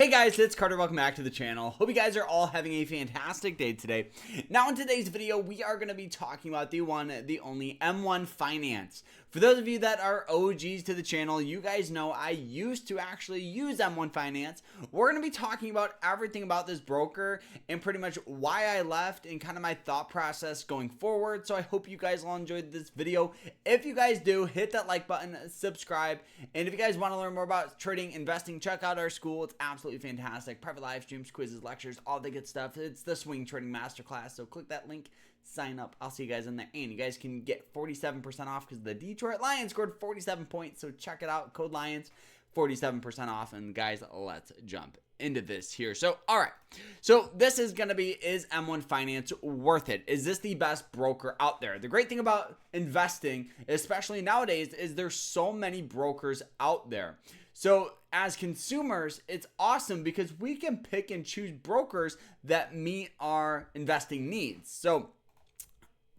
Hey guys, it's Carter. Welcome back to the channel. Hope you guys are all having a fantastic day today. Now in today's video, we are going to be talking about the one, the only M1 Finance. For those of you that are OGs to the channel, you guys know I used to actually use M1 Finance. We're going to be talking about everything about this broker and pretty much why I left and kind of my thought process going forward. So I hope you guys all enjoyed this video. If you guys do, hit that like button, subscribe, and if you guys want to learn more about trading, investing, check out our school. It's absolutely fantastic. Private live streams, quizzes, lectures, all the good stuff. It's the Swing Trading Masterclass. So click that link, sign up. I'll see you guys in there. And you guys can get 47% off because the Detroit Lions scored 47 points. So check it out. Code Lions, 47% off. And guys, let's jump into this here. So, all right. So this is going to be, is M1 Finance worth it? Is this the best broker out there? The great thing about investing, especially nowadays, is there's so many brokers out there. So as consumers, it's awesome because we can pick and choose brokers that meet our investing needs. So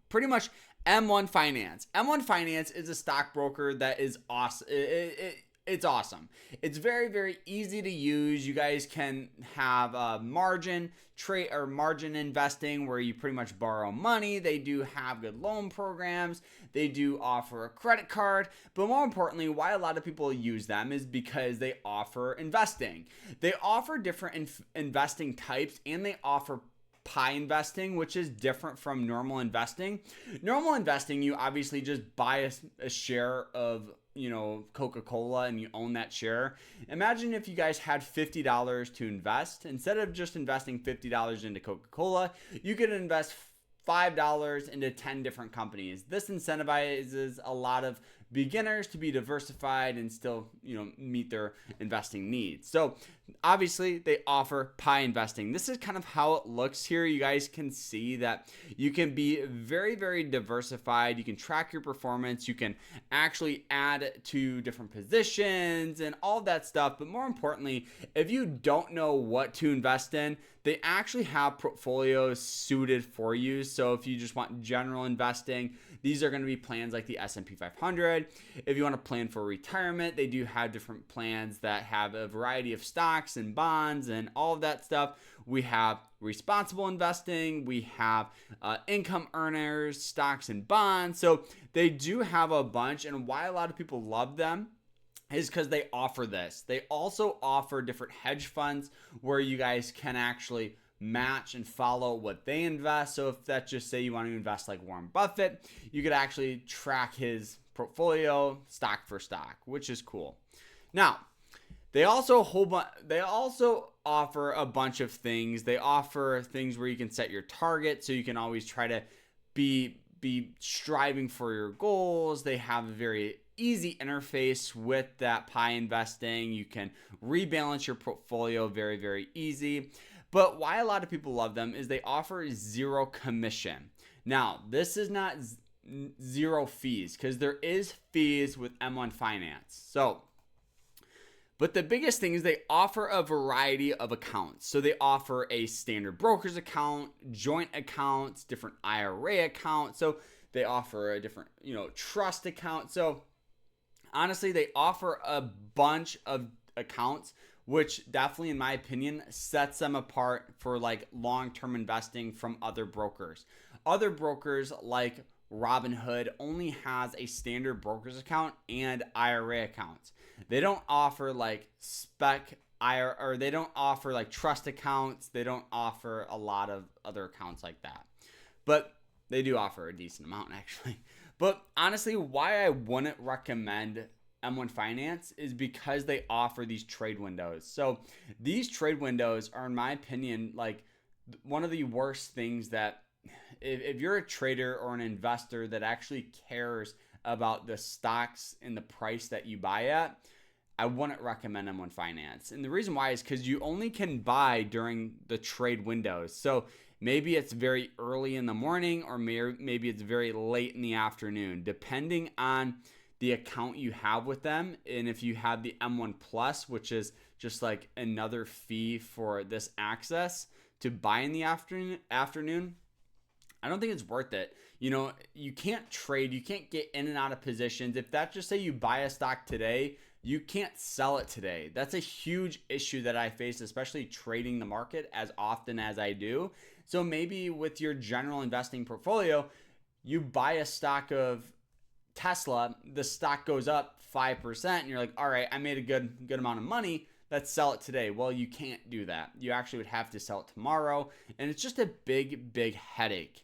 pretty much M1 Finance. M1 Finance is a stockbroker that is awesome. It's awesome. It's very, very easy to use. You guys can have a margin trade or margin investing where you pretty much borrow money. They do have good loan programs. They do offer a credit card. But more importantly, why a lot of people use them is because they offer investing. They offer different investing types, and they offer pie investing, which is different from normal investing. Normal investing, you obviously just buy a share of Coca-Cola and you own that share. Imagine if you guys had $50 to invest. Instead of just investing $50 into Coca-Cola, you could invest $5 into 10 different companies. This incentivizes a lot of beginners to be diversified and still, meet their investing needs. So obviously they offer pie investing. This is kind of how it looks here. You guys can see that you can be very, very diversified. You can track your performance. You can actually add to different positions and all that stuff. But more importantly, if you don't know what to invest in, they actually have portfolios suited for you. So if you just want general investing, these are going to be plans like the S&P 500. If you want to plan for retirement, they do have different plans that have a variety of stocks and bonds and all of that stuff. We have responsible investing. We have income earners, stocks and bonds. So they do have a bunch, and why a lot of people love them is because they offer this. They also offer different hedge funds where you guys can actually match and follow what they invest. So if that's just say you want to invest like Warren Buffett, you could actually track his portfolio stock for stock, which is cool. Now, they also offer a bunch of things. They offer things where you can set your target, so you can always try to be striving for your goals. They have a very easy interface with that pie investing. You can rebalance your portfolio very, very easy. But why a lot of people love them is they offer zero commission. Now, this is not zero fees because there is fees with M1 Finance. But the biggest thing is they offer a variety of accounts. So they offer a standard broker's account, joint accounts, different IRA accounts. So they offer a different, trust account. So honestly, they offer a bunch of accounts, which definitely, in my opinion, sets them apart for like long-term investing from other brokers. Other brokers like Robinhood only has a standard broker's account and IRA accounts. They don't offer like spec IRA, or they don't offer like trust accounts. They don't offer a lot of other accounts like that. But they do offer a decent amount actually. But honestly, why I wouldn't recommend M1 Finance is because they offer these trade windows. So these trade windows are, in my opinion, like one of the worst things that if you're a trader or an investor that actually cares about the stocks and the price that you buy at, I wouldn't recommend M1 Finance. And the reason why is because you only can buy during the trade windows. So maybe it's very early in the morning, or maybe it's very late in the afternoon, depending on the account you have with them. And if you have the M1 Plus, which is just like another fee for this access to buy in the afternoon, I don't think it's worth it. You can't trade, you can't get in and out of positions. If that's just say you buy a stock today, you can't sell it today. That's a huge issue that I face, especially trading the market as often as I do. So maybe with your general investing portfolio, you buy a stock of Tesla, the stock goes up 5%, and you're like, all right, I made a good amount of money. Let's sell it today. Well, you can't do that. You actually would have to sell it tomorrow, and it's just a big headache.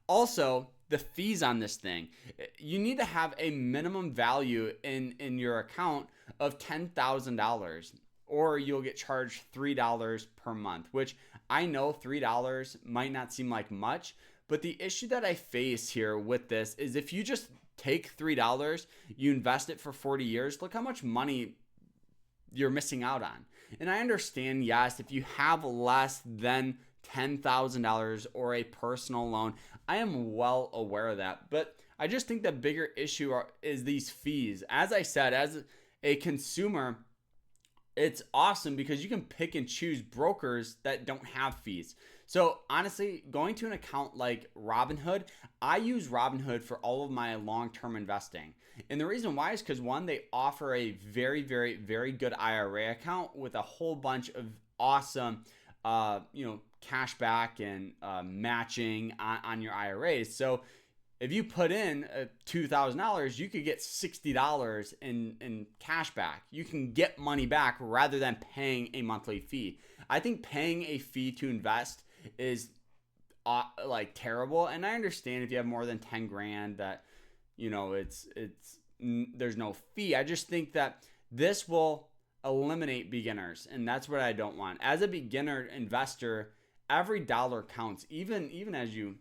Also, the fees on this thing, you need to have a minimum value in your account of $10,000, or you'll get charged $3 per month, which I know $3 might not seem like much, but the issue that I face here with this is if you just take $3, you invest it for 40 years, look how much money you're missing out on. And I understand, yes, if you have less than $10,000 or a personal loan, I am well aware of that. But I just think the bigger issue is these fees. As I said, as a consumer, it's awesome because you can pick and choose brokers that don't have fees. So honestly, going to an account like Robinhood, I use Robinhood for all of my long-term investing. And the reason why is because one, they offer a very good IRA account with a whole bunch of awesome, cash back and matching on your IRAs. So if you put in $2,000, you could get $60 in cash back. You can get money back rather than paying a monthly fee. I think paying a fee to invest is terrible. And I understand if you have more than 10 grand that, there's no fee. I just think that this will eliminate beginners, and that's what I don't want. As a beginner investor, every dollar counts, even as you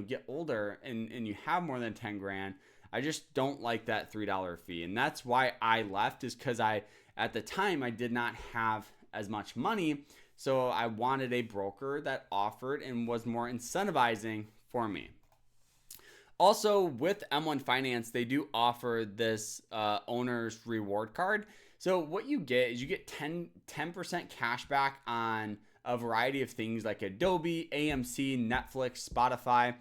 get older and you have more than 10 grand. I just don't like that $3 fee. And that's why I left, is because at the time I did not have as much money. So I wanted a broker that offered and was more incentivizing for me. Also, with M1 Finance, they do offer this owner's reward card. So what you get is you get 10% cash back on a variety of things like Adobe, AMC, Netflix, Spotify.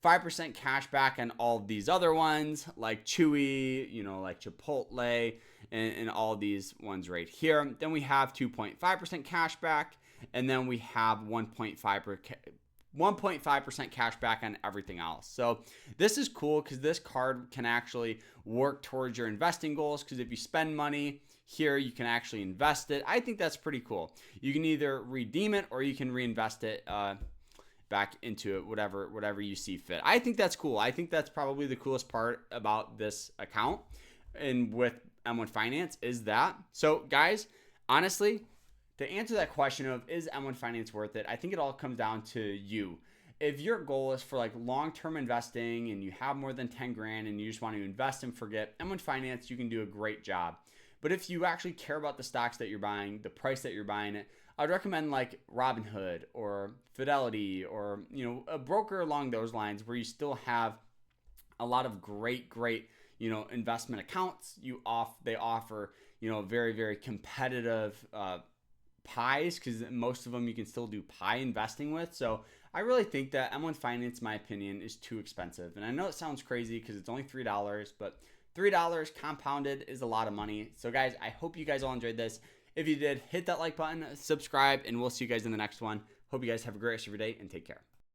5% cash back on all of these other ones like Chewy, like Chipotle, and all these ones right here. Then we have 2.5% cash back, and then we have 1.5% cash back on everything else. So this is cool because this card can actually work towards your investing goals, because if you spend money here, you can actually invest it. I think that's pretty cool. You can either redeem it or you can reinvest it back into it, whatever you see fit. I think that's cool. I think that's probably the coolest part about this account and with M1 Finance is that. So guys, honestly, to answer that question of is M1 Finance worth it, I think it all comes down to you. If your goal is for long-term investing and you have more than 10 grand and you just want to invest and forget, M1 Finance, you can do a great job. But if you actually care about the stocks that you're buying, the price that you're buying it, I'd recommend Robinhood or Fidelity or a broker along those lines where you still have a lot of great investment accounts. They offer very competitive pies, because most of them you can still do pie investing with. So I really think that M1 Finance, in my opinion, is too expensive. And I know it sounds crazy because it's only $3, but $3 compounded is a lot of money. So guys, I hope you guys all enjoyed this. If you did, hit that like button, subscribe, and we'll see you guys in the next one. Hope you guys have a great rest of your day and take care.